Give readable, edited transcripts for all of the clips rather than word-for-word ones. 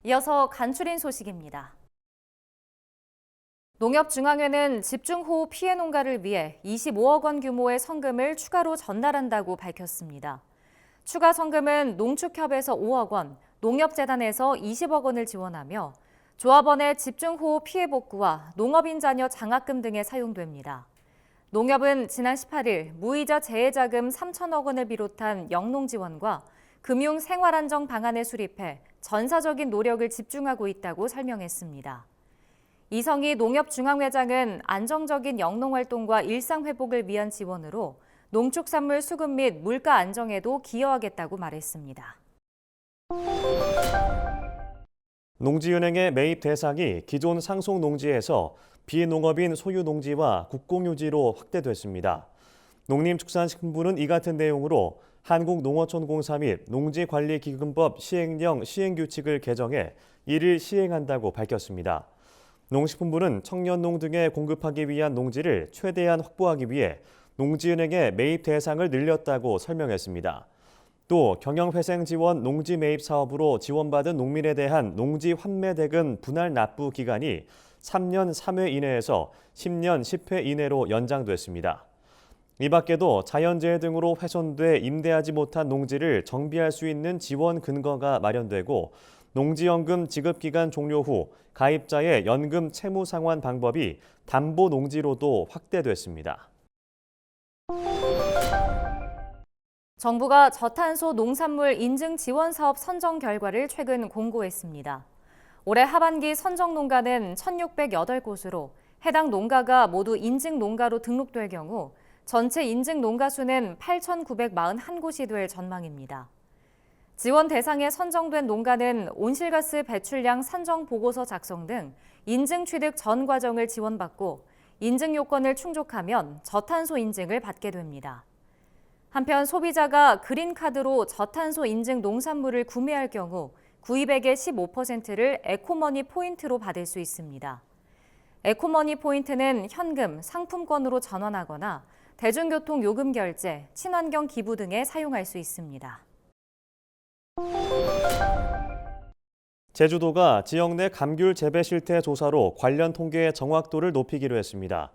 이어서 간추린 소식입니다. 농협중앙회는 집중호우 피해 농가를 위해 25억 원 규모의 성금을 추가로 전달한다고 밝혔습니다. 추가 성금은 농축협에서 5억 원, 농협재단에서 20억 원을 지원하며 조합원의 집중호우 피해 복구와 농업인 자녀 장학금 등에 사용됩니다. 농협은 지난 18일 무이자 재해자금 3천억 원을 비롯한 영농 지원과 금융 생활안정 방안을 수립해 전사적인 노력을 집중하고 있다고 설명했습니다. 이성희 농협중앙회장은 안정적인 영농활동과 일상회복을 위한 지원으로 농축산물 수급 및 물가 안정에도 기여하겠다고 말했습니다. 농지은행의 매입 대상이 기존 상속농지에서 비농업인 소유농지와 국공유지로 확대됐습니다. 농림축산식품부는 이 같은 내용으로 한국농어촌공사 및 농지관리기금법 시행령 시행규칙을 개정해 이를 시행한다고 밝혔습니다. 농식품부는 청년농 등에 공급하기 위한 농지를 최대한 확보하기 위해 농지은행의 매입 대상을 늘렸다고 설명했습니다. 또 경영회생 지원 농지 매입 사업으로 지원받은 농민에 대한 농지 환매 대금 분할 납부 기간이 3년 3회 이내에서 10년 10회 이내로 연장됐습니다. 이 밖에도 자연재해 등으로 훼손돼 임대하지 못한 농지를 정비할 수 있는 지원 근거가 마련되고 농지연금 지급기간 종료 후 가입자의 연금 채무 상환 방법이 담보 농지로도 확대됐습니다. 정부가 저탄소 농산물 인증 지원 사업 선정 결과를 최근 공고했습니다. 올해 하반기 선정 농가는 1,608곳으로 해당 농가가 모두 인증 농가로 등록될 경우 전체 인증 농가 수는 8,941곳이 될 전망입니다. 지원 대상에 선정된 농가는 온실가스 배출량 산정 보고서 작성 등 인증 취득 전 과정을 지원받고 인증 요건을 충족하면 저탄소 인증을 받게 됩니다. 한편 소비자가 그린카드로 저탄소 인증 농산물을 구매할 경우 구입액의 15%를 에코머니 포인트로 받을 수 있습니다. 에코머니 포인트는 현금, 상품권으로 전환하거나 대중교통 요금 결제, 친환경 기부 등에 사용할 수 있습니다. 제주도가 지역 내 감귤 재배 실태 조사로 관련 통계의 정확도를 높이기로 했습니다.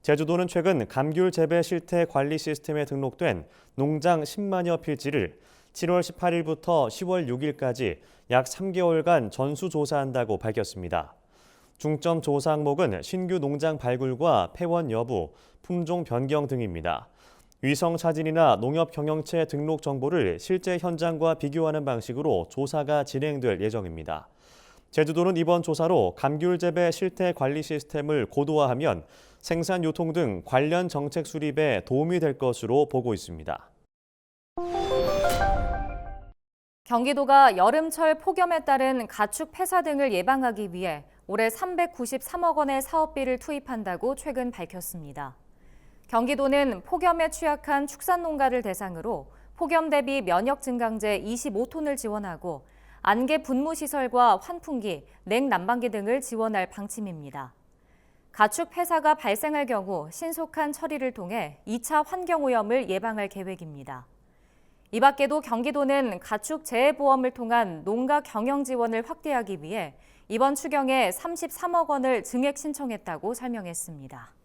제주도는 최근 감귤 재배 실태 관리 시스템에 등록된 농장 10만여 필지를 7월 18일부터 10월 6일까지 약 3개월간 전수조사한다고 밝혔습니다. 중점 조사 항목은 신규 농장 발굴과 폐원 여부, 품종 변경 등입니다. 위성 사진이나 농협 경영체 등록 정보를 실제 현장과 비교하는 방식으로 조사가 진행될 예정입니다. 제주도는 이번 조사로 감귤 재배 실태 관리 시스템을 고도화하면 생산 유통 등 관련 정책 수립에 도움이 될 것으로 보고 있습니다. 경기도가 여름철 폭염에 따른 가축 폐사 등을 예방하기 위해 올해 393억 원의 사업비를 투입한다고 최근 밝혔습니다. 경기도는 폭염에 취약한 축산농가를 대상으로 폭염 대비 면역 증강제 25톤을 지원하고 안개 분무 시설과 환풍기, 냉난방기 등을 지원할 방침입니다. 가축 폐사가 발생할 경우 신속한 처리를 통해 2차 환경오염을 예방할 계획입니다. 이 밖에도 경기도는 가축 재해보험을 통한 농가 경영 지원을 확대하기 위해 이번 추경에 33억 원을 증액 신청했다고 설명했습니다.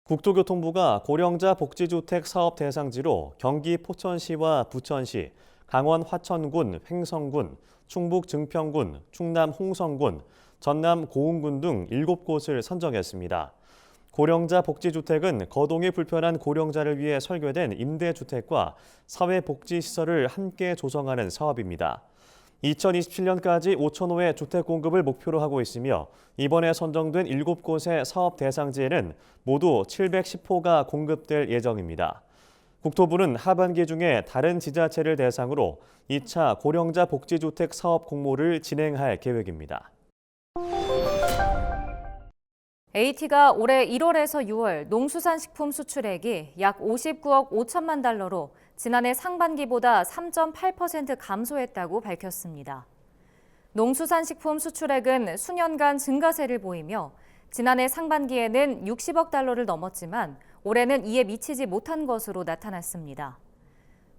국토교통부가 고령자 복지주택 사업 대상지로 경기 포천시와 부천시, 강원 화천군, 횡성군, 충북 증평군, 충남 홍성군, 전남 고흥군 등 7곳을 선정했습니다. 고령자 복지주택은 거동이 불편한 고령자를 위해 설계된 임대주택과 사회복지시설을 함께 조성하는 사업입니다. 2027년까지 5,000호의 주택 공급을 목표로 하고 있으며 이번에 선정된 7곳의 사업 대상지에는 모두 710호가 공급될 예정입니다. 국토부는 하반기 중에 다른 지자체를 대상으로 2차 고령자 복지주택 사업 공모를 진행할 계획입니다. AT가 올해 1월에서 6월 농수산식품 수출액이 약 59억 5천만 달러로 지난해 상반기보다 3.8% 감소했다고 밝혔습니다. 농수산식품 수출액은 수년간 증가세를 보이며 지난해 상반기에는 60억 달러를 넘었지만 올해는 이에 미치지 못한 것으로 나타났습니다.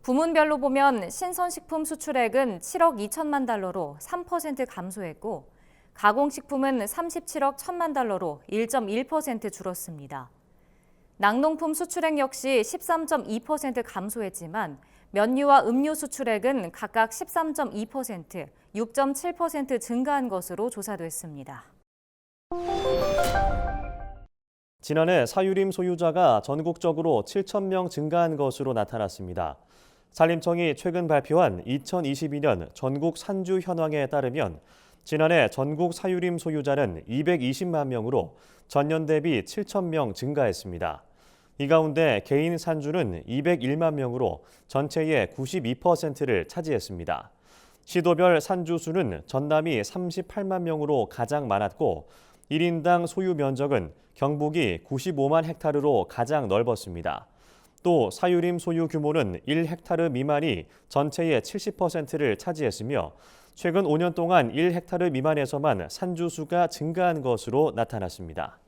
부문별로 보면 신선식품 수출액은 7억 2천만 달러로 3% 감소했고 가공식품은 37억 1천만 달러로 1.1% 줄었습니다. 낙농품 수출액 역시 13.2% 감소했지만 면류와 음료 수출액은 각각 13.2%, 6.7% 증가한 것으로 조사됐습니다. 지난해 사유림 소유자가 전국적으로 7,000명 증가한 것으로 나타났습니다. 산림청이 최근 발표한 2022년 전국 산주 현황에 따르면 지난해 전국 사유림 소유자는 220만 명으로 전년 대비 7,000명 증가했습니다. 이 가운데 개인 산주는 201만 명으로 전체의 92%를 차지했습니다. 시도별 산주 수는 전남이 38만 명으로 가장 많았고 1인당 소유 면적은 경북이 95만 헥타르로 가장 넓었습니다. 또 사유림 소유 규모는 1헥타르 미만이 전체의 70%를 차지했으며 최근 5년 동안 1헥타르 미만에서만 산주 수가 증가한 것으로 나타났습니다.